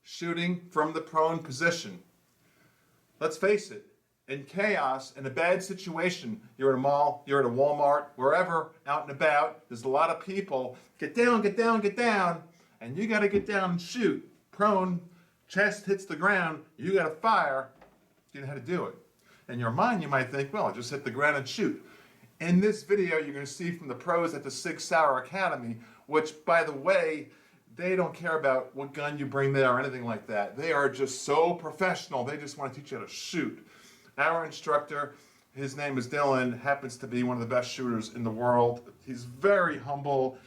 shooting from the prone position. Let's face it, in chaos, in a bad situation, you're in a mall, you're at a Walmart, wherever, out and about, there's a lot of people, get down, get down, get down, and you gotta get down and shoot. Prone, chest hits the ground, you gotta fire, you know how to do it. In your mind, you might think, well, just hit the ground and shoot. In this video, you're gonna see from the pros at the Sig Sauer Academy, which, by the way, they don't care about what gun you bring there or anything like that. They are just so professional, they just want to teach you how to shoot. Our instructor, his name is Dylan, happens to be one of the best shooters in the world. He's very humble,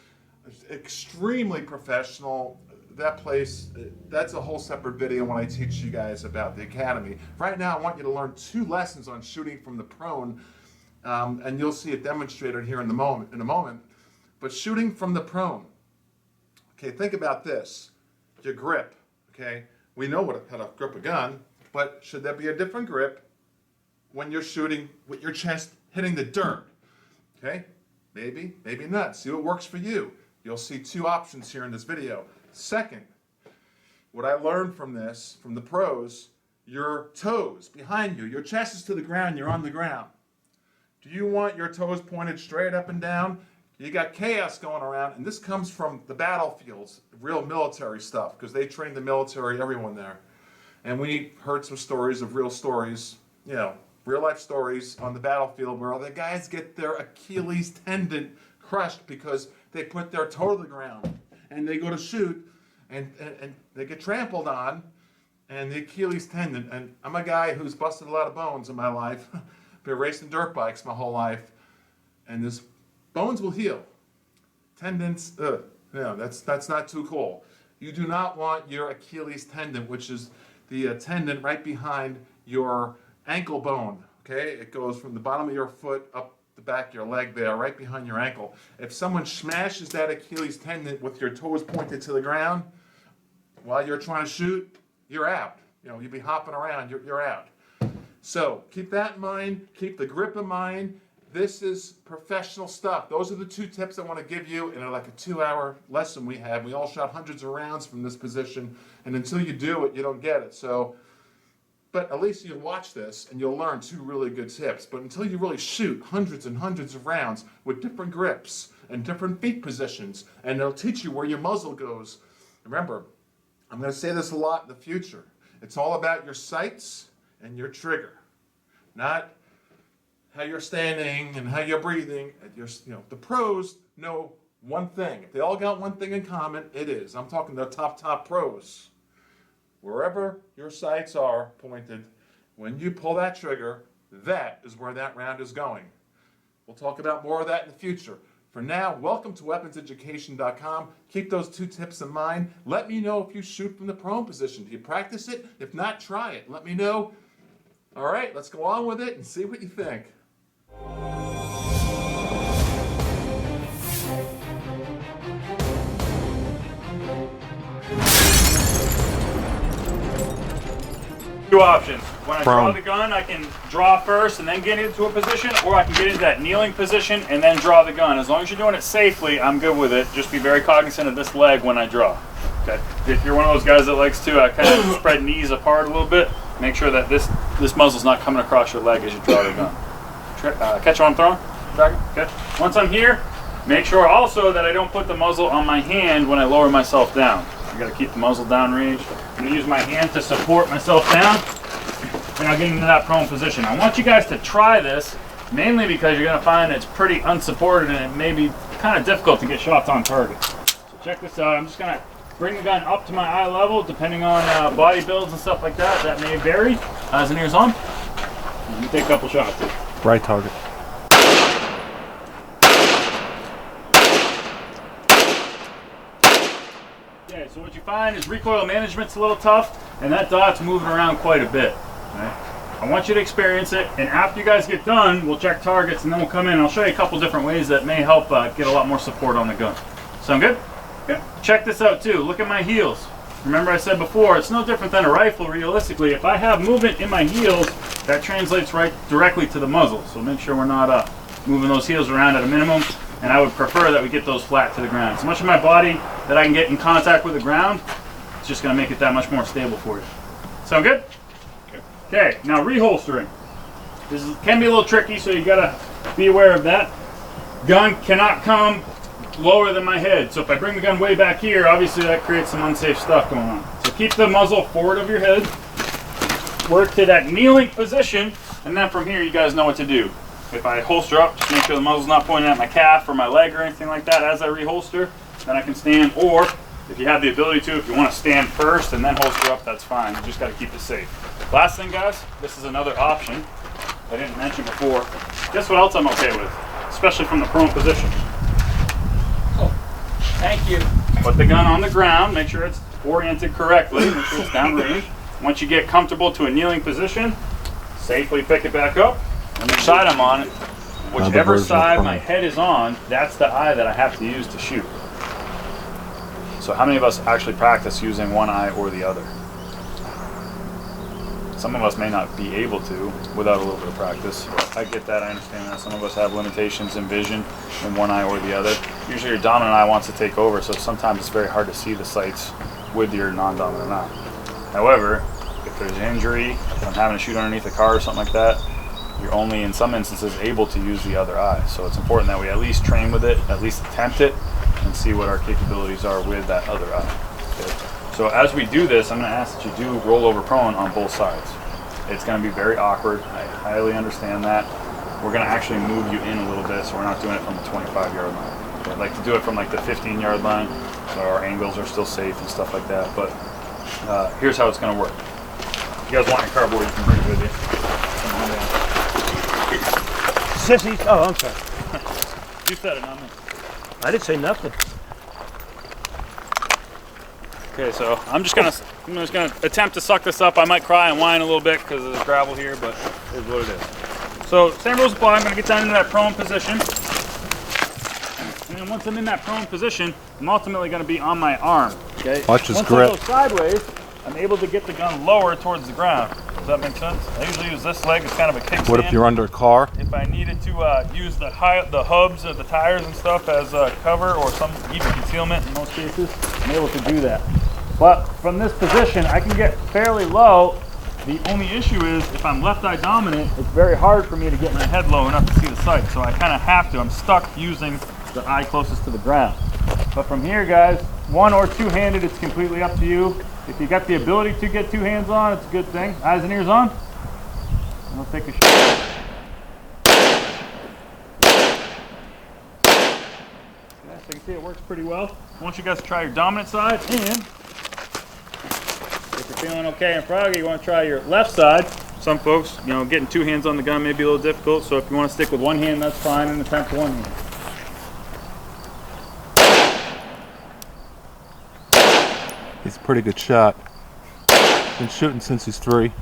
extremely professional. That place, that's a whole separate video when I teach you guys about the Academy. Right now, I want you to learn 2 lessons on shooting from the prone, and you'll see it demonstrated here in a moment. But shooting from the prone. Okay, think about this. Your grip, okay? We know how to grip a gun, but should there be a different grip when you're shooting with your chest hitting the dirt? Okay, maybe, maybe not. See what works for you. You'll see 2 options here in this video. Second, what I learned from this, from the pros, your toes behind you, your chest is to the ground, you're on the ground. Do you want your toes pointed straight up and down? You got chaos going around, and this comes from the battlefields, real military stuff, because they train the military, everyone there. And we heard some stories of real stories, you know, real life stories on the battlefield where the guys get their Achilles tendon crushed because they put their toe to the ground and they go to shoot and they get trampled on, and the Achilles tendon, and I'm a guy who's busted a lot of bones in my life, been racing dirt bikes my whole life, and this bones will heal. Tendons, no, that's not too cool. You do not want your Achilles tendon, which is the tendon right behind your ankle bone, okay? It goes from the bottom of your foot up the back of your leg there, right behind your ankle. If someone smashes that Achilles tendon with your toes pointed to the ground while you're trying to shoot, you're out. You know, you'll be hopping around, you're out. So keep that in mind, keep the grip in mind. This is professional stuff. Those are the 2 tips I want to give you in like a 2-hour lesson we had. We all shot hundreds of rounds from this position, and until you do it, you don't get it. So, but at least you'll watch this and you'll learn 2 really good tips. But until you really shoot hundreds and hundreds of rounds with different grips and different feet positions, and it'll teach you where your muzzle goes. Remember, I'm going to say this a lot in the future. It's all about your sights and your trigger, not how you're standing and how you're breathing. The pros know one thing. If they all got one thing in common, it is. I'm talking the top pros. Wherever your sights are pointed, when you pull that trigger, that is where that round is going. We'll talk about more of that in the future. For now, welcome to weaponseducation.com. Keep those 2 tips in mind. Let me know if you shoot from the prone position. Do you practice it? If not, try it. Let me know. All right, let's go on with it and see what you think. Two options. When I draw the gun, I can draw first and then get into a position, or I can get into that kneeling position and then draw the gun. As long as you're doing it safely, I'm good with it. Just be very cognizant of this leg when I draw. Okay. If you're one of those guys that likes to kind of spread knees apart a little bit, make sure that this muzzle's not coming across your leg as you draw the gun. Catch what I'm throwing? Okay. Once I'm here, make sure also that I don't put the muzzle on my hand when I lower myself down. I got to keep the muzzle downrange. I'm going to use my hand to support myself down, and I'll get into that prone position. I want you guys to try this, mainly because you're going to find it's pretty unsupported and it may be kind of difficult to get shots on target. So check this out. I'm just going to bring the gun up to my eye level, depending on body builds and stuff like that. That may vary as an ear's on. You can take a couple shots here. Right target. Okay, so what you find is recoil management's a little tough, and that dot's moving around quite a bit. Right? I want you to experience it, and after you guys get done, we'll check targets, and then we'll come in and I'll show you a couple different ways that may help get a lot more support on the gun. Sound good? Okay. Check this out too. Look at my heels. Remember I said before, it's no different than a rifle realistically. If I have movement in my heels, that translates right directly to the muzzle. So make sure we're not moving those heels around at a minimum. And I would prefer that we get those flat to the ground. As much of my body that I can get in contact with the ground, It's just going to make it that much more stable for you. Sound good? Okay, now reholstering. Can be a little tricky, so you got to be aware of that. Gun cannot come lower than my head. So if I bring the gun way back here, obviously that creates some unsafe stuff going on. So keep the muzzle forward of your head. Work to that kneeling position, and then from here you guys know what to do. If I holster up, just make sure the muzzle's not pointing at my calf or my leg or anything like that as I reholster. Then I can stand, or if you have the ability to, if you want to stand first and then holster up, that's fine. You just got to keep it safe. Last thing, guys, this is another option I didn't mention before. Guess what else I'm okay with, especially from the prone position. Oh, thank you. Put the gun on the ground, make sure it's oriented correctly, make sure it's downrange. Once you get comfortable to a kneeling position, safely pick it back up, and the side I'm on, whichever side my head is on, that's the eye that I have to use to shoot. So how many of us actually practice using one eye or the other? Some of us may not be able to without a little bit of practice. I get that, I understand that. Some of us have limitations in vision in one eye or the other. Usually your dominant eye wants to take over, so sometimes it's very hard to see the sights with your non-dominant eye. However, if there's an injury, if I'm having to shoot underneath a car or something like that, you're only in some instances able to use the other eye. So it's important that we at least train with it, at least attempt it, and see what our capabilities are with that other eye. Okay. So as we do this, I'm going to ask that you do roll over prone on both sides. It's going to be very awkward. I highly understand that. We're going to actually move you in a little bit, so we're not doing it from the 25-yard line. Okay, I'd like to do it from like the 15-yard line, so our angles are still safe and stuff like that. But here's how it's going to work. If you guys want your cardboard, you can bring it with you. Come on down. Sissies. Oh, I'm sorry. You said it, not me. I didn't say nothing. Okay, so I'm just gonna attempt to suck this up. I might cry and whine a little bit because of the gravel here, but it is what it is. So same rules apply. I'm gonna get down into that prone position, and then once I'm in that prone position, I'm ultimately gonna be on my arm. Okay. Watch his once grip. I go sideways, I'm able to get the gun lower towards the ground. Does that make sense? I usually use this leg as kind of a kickstand. What if you're under a car? If I needed to use the hubs of the tires and stuff as cover or some even concealment in most cases, I'm able to do that. But from this position, I can get fairly low. The only issue is if I'm left eye dominant, it's very hard for me to get my head low enough to see the sight. So I kind of have to. I'm stuck using the eye closest to the ground. But from here, guys, one or two-handed, it's completely up to you. If you got the ability to get two hands on, it's a good thing. Eyes and ears on. And I'll take a shot. Yeah, so you can see it works pretty well. I want you guys to try your dominant side, and if you're feeling okay and froggy, you want to try your left side. Some folks, you know, getting two hands on the gun may be a little difficult, so if you want to stick with one hand, that's fine, and attempt one hand. He's a pretty good shot. Been shooting since he's 3. You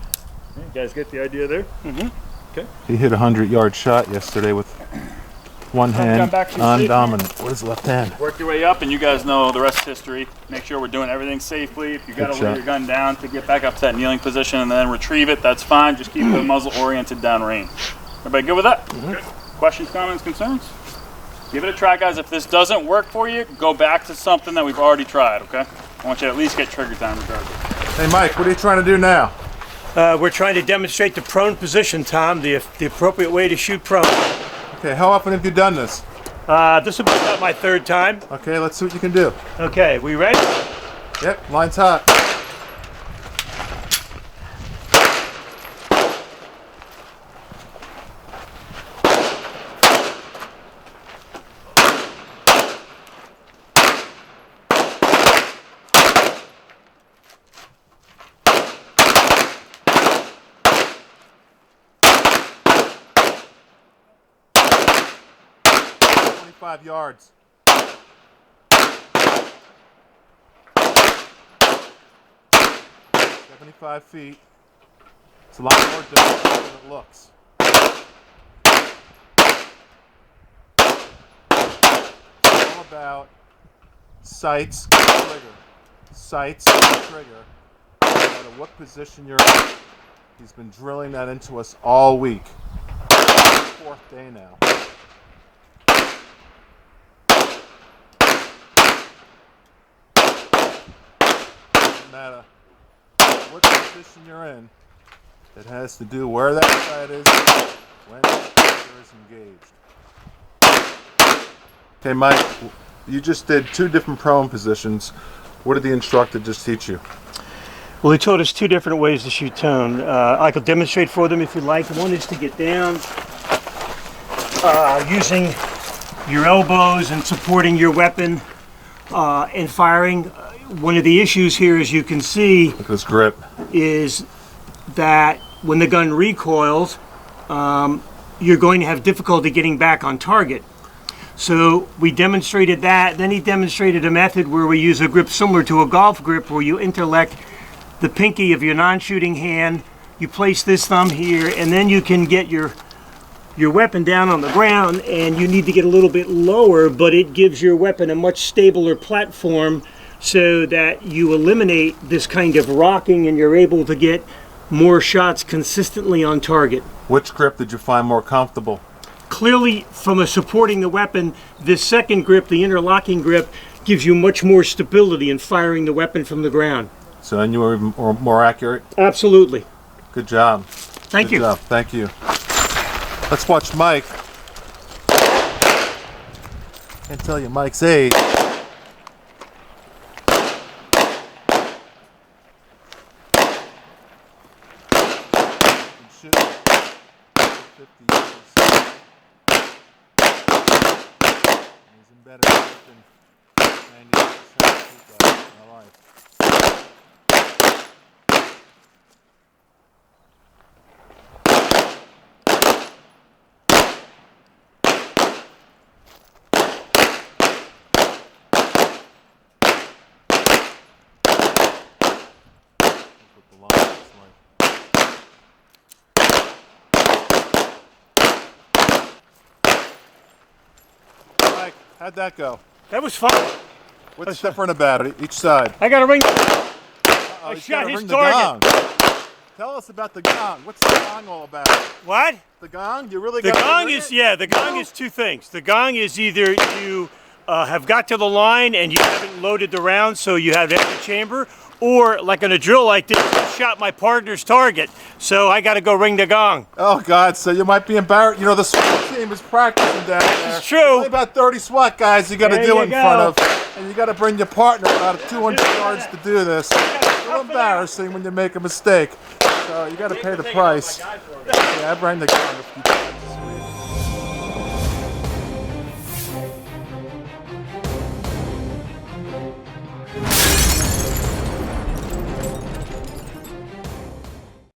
guys get the idea there? Mm-hmm. Okay. He hit a 100-yard shot yesterday with one hand on dominant with his left hand. Work your way up, and you guys know the rest is history. Make sure we're doing everything safely. If you got to lay your gun down to get back up to that kneeling position and then retrieve it, that's fine. Just keep the muzzle oriented downrange. Everybody good with that? Mm-hmm. Good. Questions, comments, concerns? Give it a try, guys. If this doesn't work for you, go back to something that we've already tried, okay? I want you to at least get trigger time regardless. Hey, Mike, what are you trying to do now? We're trying to demonstrate the prone position, Tom, the appropriate way to shoot prone. Okay, how often have you done this? This will be about my 3rd time. Okay, let's see what you can do. Okay, we ready? Yep, line's hot. Five yards. 75 feet. It's a lot more difficult than it looks. It's all about sights, trigger. Sights, trigger. No matter what position you're in. He's been drilling that into us all week. 4th day now. doesn't matter what position you're in. It has to do where that sight is when the fighter is engaged. Okay, Mike, you just did 2 different prone positions. What did the instructor just teach you? Well, he taught us 2 different ways to shoot tone. I could demonstrate for them if you like. One is to get down using your elbows and supporting your weapon and firing. One of the issues here, as you can see, Look at this grip. is that when the gun recoils, you're going to have difficulty getting back on target. So we demonstrated that. Then he demonstrated a method where we use a grip similar to a golf grip, where you interlock the pinky of your non-shooting hand, you place this thumb here, and then you can get your weapon down on the ground, and you need to get a little bit lower, but it gives your weapon a much stabler platform so that you eliminate this kind of rocking and you're able to get more shots consistently on target. Which grip did you find more comfortable? Clearly, from supporting the weapon, this second grip, the interlocking grip, gives you much more stability in firing the weapon from the ground. So then you were even more accurate? Absolutely. Good job. Thank you. Good job. Thank you. Let's watch Mike. Can't tell you Mike's age. Shoot. 50 years. He's in better shape than 90% of people in my life. What the line looks like. Mike, how'd that go? That was fun. What's different about it, each side? I got a ring. I shot his target. Tell us about the gong. What's the gong all about? What? The gong? You really The got to gong ring is, it? yeah, the gong is 2 things. The gong is either you have got to the line and you haven't loaded the round, so you have empty chamber, or like on a drill like this, I shot my partner's target, so I got to go ring the gong. Oh God! So you might be embarrassed. You know the SWAT team is practicing down there. It's true. There's only about 30 SWAT guys you got to There do you it in go. front of, and you got to bring your partner about 200 yards to do this. It's a little embarrassing when you make a mistake. So you got to pay the price. Yeah, I bring the gong.